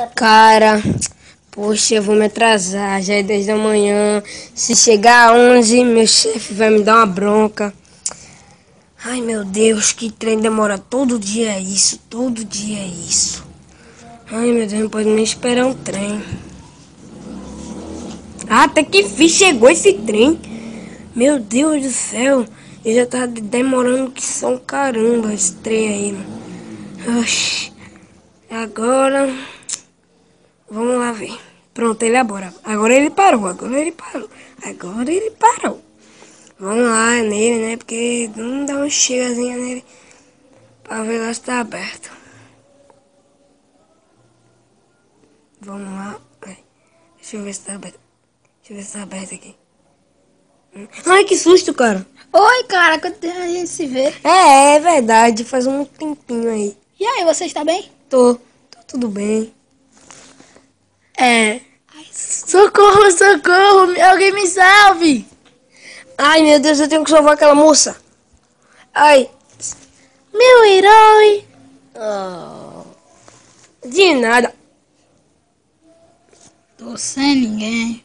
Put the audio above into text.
Cara, poxa, eu vou me atrasar, já é 10 da manhã. Se chegar às 11, meu chefe vai me dar uma bronca. Ai, meu Deus, que trem demora todo dia é isso, todo dia é isso. Ai, meu Deus, não pode nem esperar um trem. Ah, até que enfim chegou esse trem. Meu Deus do céu, ele já tá demorando que são caramba esse trem aí, mano. Oxi, agora... Vamos lá ver. Pronto, ele agora. Agora ele parou, agora ele parou. Agora ele parou. Vamos lá nele, né? Porque vamos dar uma chegazinha nele pra ver lá se tá aberto. Vamos lá. Deixa eu ver se tá aberto. Deixa eu ver se tá aberto aqui. Ai, que susto, cara. Oi, cara, quanto tempo a gente se vê? É verdade. Faz um tempinho aí. E aí, você está bem? Tô tudo bem. Ai, socorro, socorro, alguém me salve! Ai, meu Deus, eu tenho que salvar aquela moça. Ai. Meu herói! De nada. Tô sem ninguém.